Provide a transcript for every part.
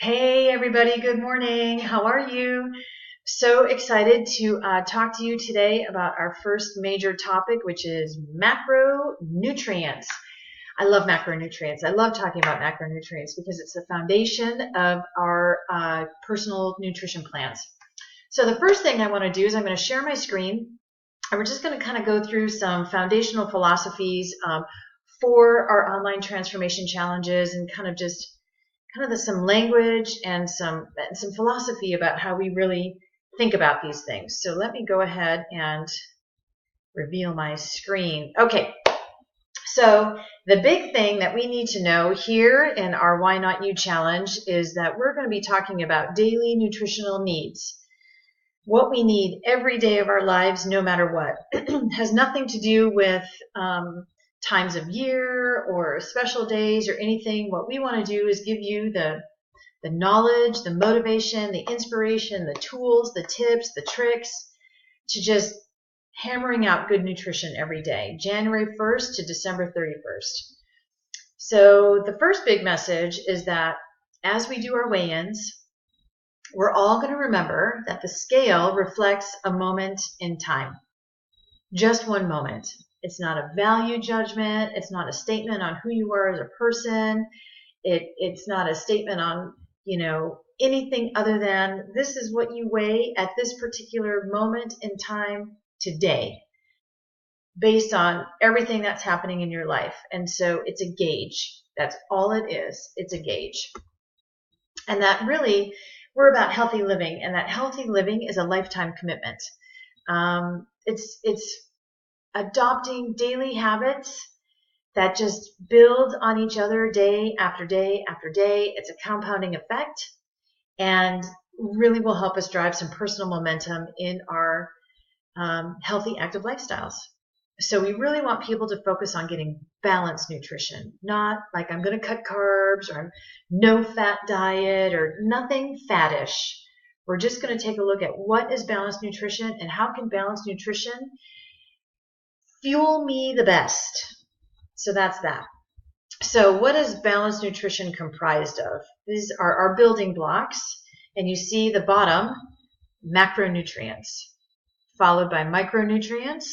Hey everybody, good morning. How are you? So excited to talk to you today about our first major topic, which is macronutrients. I love macronutrients. I love talking about macronutrients because it's the foundation of our personal nutrition plans. So the first thing I want to do is I'm going to share my screen, and we're just going to kind of go through some foundational philosophies for our online transformation challenges, and some language and some philosophy about how we really think about these things. So let me go ahead and reveal my screen. Okay, so the big thing that we need to know here in our Why Not You challenge is that we're going to be talking about daily nutritional needs. What we need every day of our lives, no matter what. Has nothing to do with times of year or special days or anything. What we want to do is give you the knowledge, the motivation, the inspiration, the tools, the tips, the tricks to just hammering out good nutrition every day, January 1st to December 31st. So the first big message is that as we do our weigh-ins, we're all going to remember that the scale reflects a moment in time, just one moment. It's not a value judgment. It's not a statement on who you are as a person. It's not a statement on, anything other than this is what you weigh at this particular moment in time today, based on everything that's happening in your life. And so it's a gauge. That's all it is. It's a gauge. And that really, we're about healthy living, and that healthy living is a lifetime commitment. It's adopting daily habits that just build on each other day after day after day. It's a compounding effect and really will help us drive some personal momentum in our healthy, active lifestyles. So we really want people to focus on getting balanced nutrition, not like I'm going to cut carbs or no fat diet or nothing fattish. We're just going to take a look at what is balanced nutrition and how can balanced nutrition fuel me the best. So that's that. So what is balanced nutrition comprised of? These are our building blocks, and you see the bottom, macronutrients, followed by micronutrients,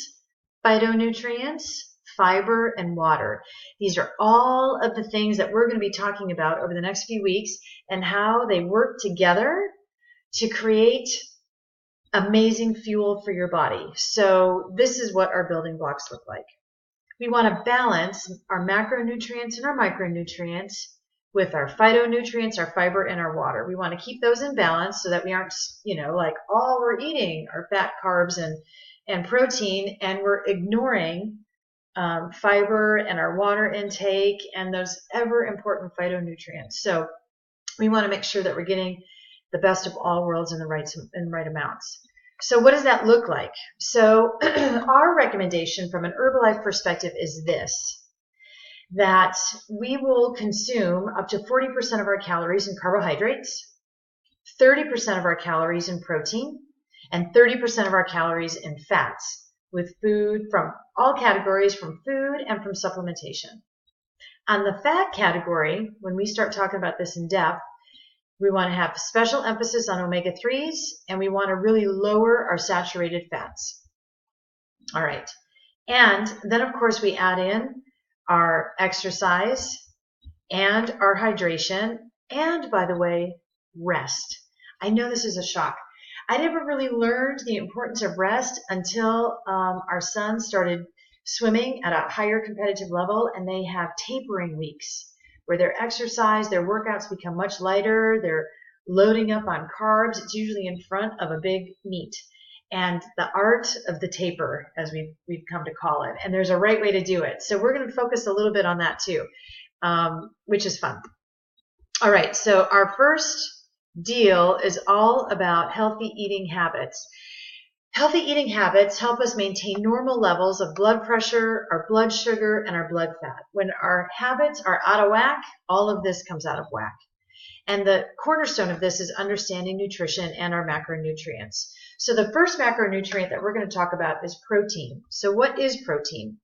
phytonutrients, fiber, and water. These are all of the things that we're going to be talking about over the next few weeks and how they work together to create amazing fuel for your body. So this is what our building blocks look like. We want to balance our macronutrients and our micronutrients with our phytonutrients, our fiber, and our water. We want to keep those in balance so that we aren't, like all we're eating are fat, carbs, and protein, and we're ignoring fiber and our water intake and those ever important phytonutrients. So we want to make sure that we're getting the best of all worlds in the right amounts. So what does that look like? So our recommendation from an Herbalife perspective is this, that we will consume up to 40% of our calories in carbohydrates, 30% of our calories in protein, and 30% of our calories in fats, with food from all categories, from food and from supplementation. On the fat category, when we start talking about this in depth, we want to have special emphasis on omega-3s, and we want to really lower our saturated fats. All right. And then, of course, we add in our exercise and our hydration and, by the way, rest. I know this is a shock. I never really learned the importance of rest until our son started swimming at a higher competitive level, and they have tapering weeks where their exercise, their workouts become much lighter. They're loading up on carbs. It's usually in front of a big meet. And the art of the taper, as we've come to call it. And there's a right way to do it. So we're going to focus a little bit on that too, which is fun. All right, so our first deal is all about healthy eating habits. Healthy eating habits help us maintain normal levels of blood pressure, our blood sugar, and our blood fat. When our habits are out of whack, all of this comes out of whack. And the cornerstone of this is understanding nutrition and our macronutrients. So the first macronutrient that we're going to talk about is protein. So what is protein?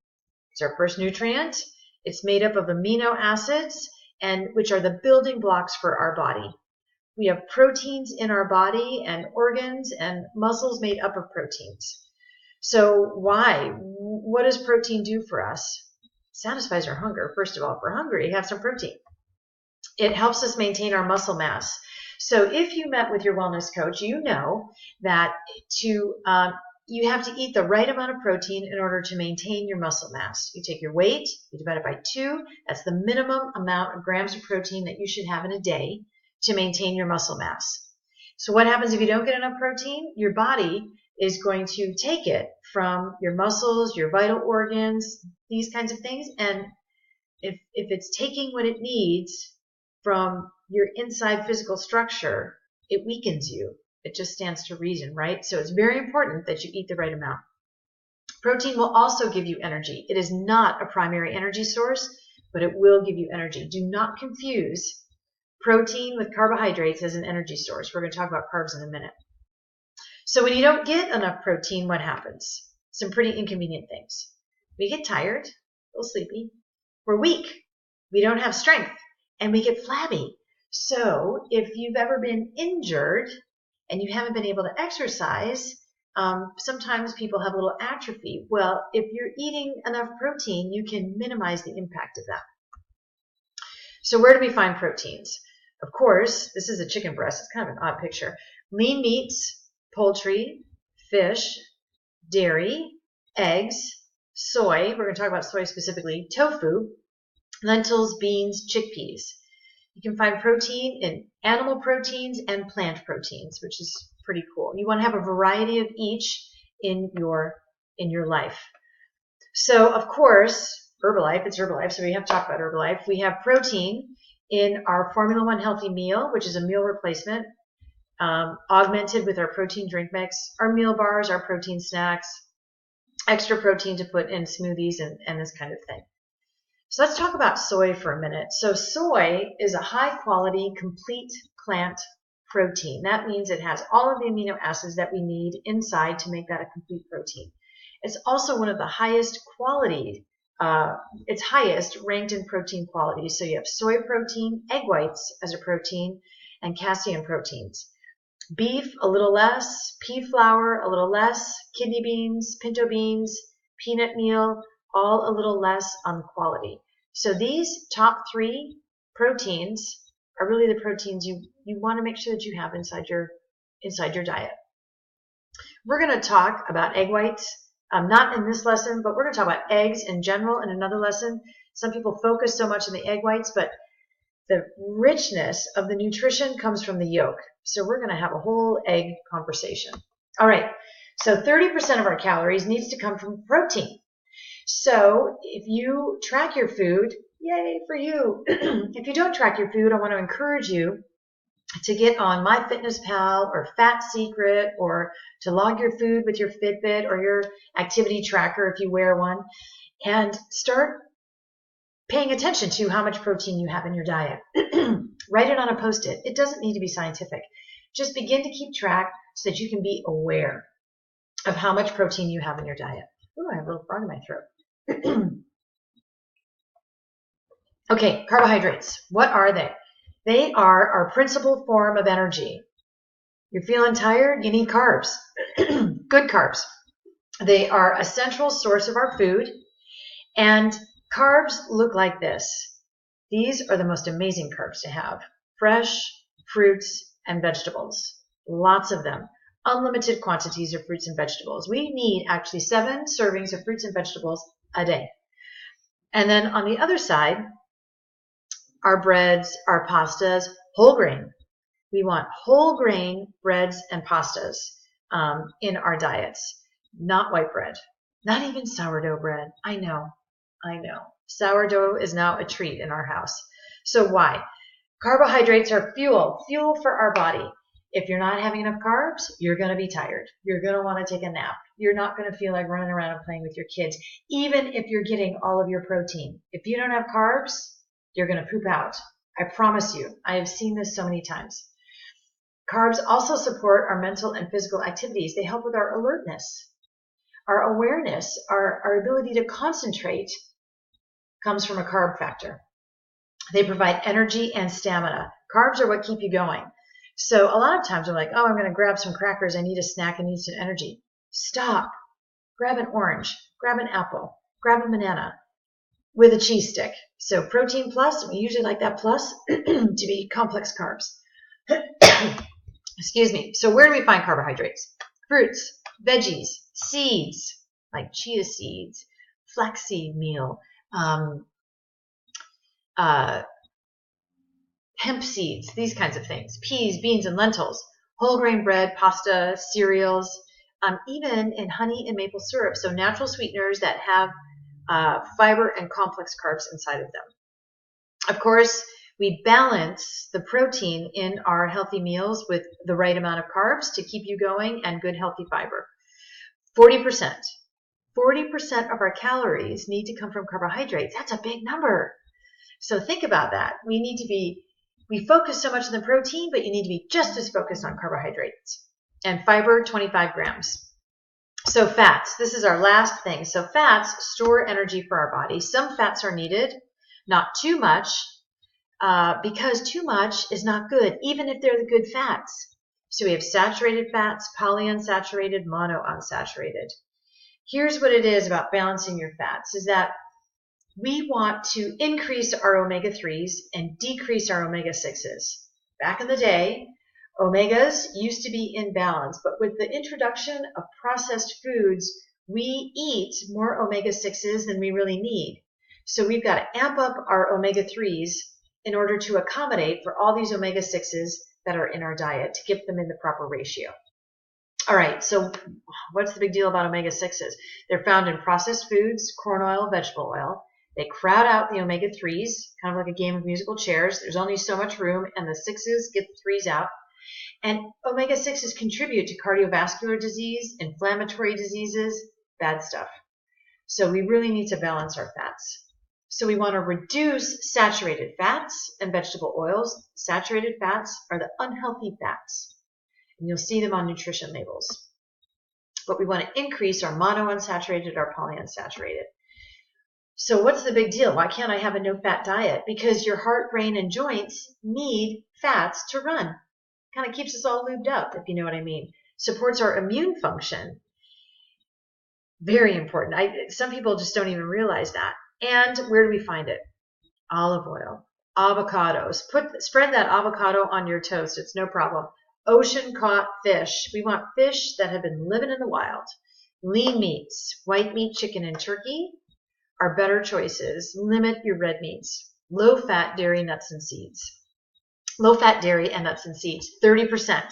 It's our first nutrient. It's made up of amino acids, and which are the building blocks for our body. We have proteins in our body and organs and muscles made up of proteins. So why? What does protein do for us? It satisfies our hunger. First of all, if we're hungry, have some protein. It helps us maintain our muscle mass. So if you met with your wellness coach, you know that you have to eat the right amount of protein in order to maintain your muscle mass. You take your weight, you divide it by 2. That's the minimum amount of grams of protein that you should have in a day to maintain your muscle mass. So what happens if you don't get enough protein? Your body is going to take it from your muscles, your vital organs, these kinds of things. And if it's taking what it needs from your inside physical structure, it weakens you. It just stands to reason, right? So it's very important that you eat the right amount. Protein will also give you energy. It is not a primary energy source, but it will give you energy. Do not confuse protein with carbohydrates as an energy source. We're going to talk about carbs in a minute. So when you don't get enough protein, what happens? Some pretty inconvenient things. We get tired, a little sleepy. We're weak. We don't have strength, and we get flabby. So if you've ever been injured and you haven't been able to exercise, sometimes people have a little atrophy. Well, if you're eating enough protein, you can minimize the impact of that. So where do we find proteins? Of course, this is a chicken breast. It's kind of an odd picture. Lean meats, poultry, fish, dairy, eggs, soy. We're going to talk about soy specifically, tofu, lentils, beans, chickpeas. You can find protein in animal proteins and plant proteins, which is pretty cool. You want to have a variety of each in your life. So, of course, Herbalife, it's Herbalife, so we have to talk about Herbalife. We have protein in our Formula 1 Healthy Meal, which is a meal replacement, augmented with our protein drink mix, our meal bars, our protein snacks, extra protein to put in smoothies and this kind of thing. So let's talk about soy for a minute. So soy is a high-quality, complete plant protein. That means it has all of the amino acids that we need inside to make that a complete protein. It's also one of the highest quality, it's highest ranked in protein quality. So you have soy protein, egg whites as a protein, and casein proteins. Beef, a little less. Pea flour, a little less. Kidney beans, pinto beans, peanut meal, all a little less on quality. So these top 3 proteins are really the proteins you want to make sure that you have inside your diet. We're going to talk about egg whites, not in this lesson, but we're going to talk about eggs in general in another lesson. Some people focus so much on the egg whites, but the richness of the nutrition comes from the yolk. So we're going to have a whole egg conversation. All right, so 30% of our calories needs to come from protein. So if you track your food, yay for you. If you don't track your food, I want to encourage you to get on MyFitnessPal or Fat Secret, or to log your food with your Fitbit or your activity tracker if you wear one, and start paying attention to how much protein you have in your diet. Write it on a Post-it. It doesn't need to be scientific. Just begin to keep track so that you can be aware of how much protein you have in your diet. Ooh, I have a little frog in my throat. Okay, carbohydrates. What are they? They are our principal form of energy. You're feeling tired? You need carbs. Good carbs. They are a central source of our food. And carbs look like this. These are the most amazing carbs to have. Fresh fruits and vegetables. Lots of them. Unlimited quantities of fruits and vegetables. We need actually 7 servings of fruits and vegetables a day. And then on the other side, our breads, our pastas, whole grain. We want whole grain breads and pastas in our diets, not white bread, not even sourdough bread. I know. Sourdough is now a treat in our house. So why? Carbohydrates are fuel for our body. If you're not having enough carbs, you're going to be tired. You're going to want to take a nap. You're not going to feel like running around and playing with your kids, even if you're getting all of your protein. If you don't have carbs, you're going to poop out. I promise you. I have seen this so many times. Carbs also support our mental and physical activities. They help with our alertness. Our awareness, our ability to concentrate comes from a carb factor. They provide energy and stamina. Carbs are what keep you going. So a lot of times we're like, oh, I'm going to grab some crackers. I need a snack. I need some energy. Stop. Grab an orange. Grab an apple. Grab a banana with a cheese stick. So protein plus, we usually like that plus to be complex carbs. Excuse me. So where do we find carbohydrates? Fruits, veggies, seeds, like chia seeds, flaxseed meal, hemp seeds, these kinds of things, peas, beans, and lentils, whole grain bread, pasta, cereals, even in honey and maple syrup. So natural sweeteners that have fiber and complex carbs inside of them. Of course, we balance the protein in our healthy meals with the right amount of carbs to keep you going and good healthy fiber. 40%. 40% of our calories need to come from carbohydrates. That's a big number. So think about that. We focus so much on the protein, but you need to be just as focused on carbohydrates. And fiber, 25 grams. So fats, this is our last thing. So fats store energy for our body. Some fats are needed, not too much, because too much is not good, even if they're the good fats. So we have saturated fats, polyunsaturated, monounsaturated. Here's what it is about balancing your fats, is that we want to increase our omega-3s and decrease our omega-6s. Back in the day, omegas used to be in balance, but with the introduction of processed foods, we eat more omega-6s than we really need. So we've got to amp up our omega-3s in order to accommodate for all these omega-6s that are in our diet to get them in the proper ratio. All right, so what's the big deal about omega-6s? They're found in processed foods, corn oil, vegetable oil. They crowd out the omega-3s, kind of like a game of musical chairs. There's only so much room, and the 6s get the 3s out. And omega-6s contribute to cardiovascular disease, inflammatory diseases, bad stuff. So we really need to balance our fats. So we want to reduce saturated fats and vegetable oils. Saturated fats are the unhealthy fats, and you'll see them on nutrition labels. But we want to increase our monounsaturated, our polyunsaturated. So what's the big deal? Why can't I have a no-fat diet? Because your heart, brain, and joints need fats to run. Kind of keeps us all lubed up, if you know what I mean. Supports our immune function. Very important. Some people just don't even realize that. And where do we find it? Olive oil, avocados. Spread that avocado on your toast. It's no problem. Ocean-caught fish. We want fish that have been living in the wild. Lean meats, white meat, chicken, and turkey are better choices. Limit your red meats. Low-fat dairy, nuts, and seeds. Low-fat dairy and nuts and seeds. 30%.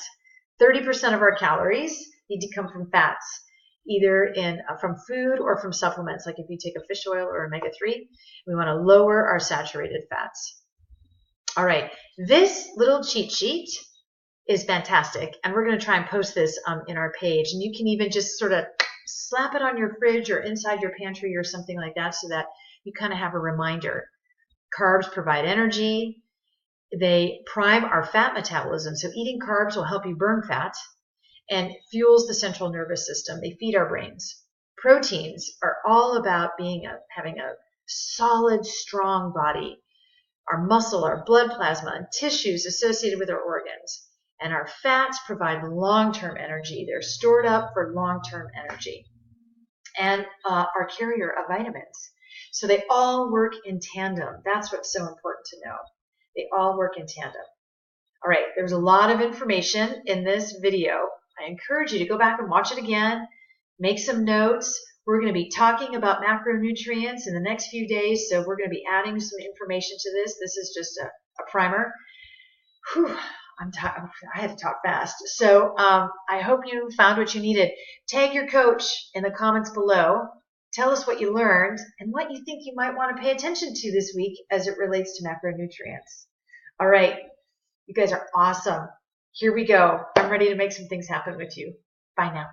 30% of our calories need to come from fats, either from food or from supplements, like if you take a fish oil or omega-3. We want to lower our saturated fats. All right, this little cheat sheet is fantastic, and we're going to try and post this in our page, and you can even just sort of slap it on your fridge or inside your pantry or something like that so that you kind of have a reminder. Carbs provide energy. They prime our fat metabolism, so eating carbs will help you burn fat and fuels the central nervous system. They feed our brains. Proteins are all about having a solid, strong body. Our muscle, our blood plasma, and tissues associated with our organs. And our fats provide long-term energy. They're stored up for long-term energy. And are carrier of vitamins. So they all work in tandem. That's what's so important to know. They all work in tandem. All right, there's a lot of information in this video. I encourage you to go back and watch it again. Make some notes. We're going to be talking about macronutrients in the next few days, so we're going to be adding some information to this. This is just a primer. Whew. I had to talk fast. So I hope you found what you needed. Tag your coach in the comments below. Tell us what you learned and what you think you might want to pay attention to this week as it relates to macronutrients. All right. You guys are awesome. Here we go. I'm ready to make some things happen with you. Bye now.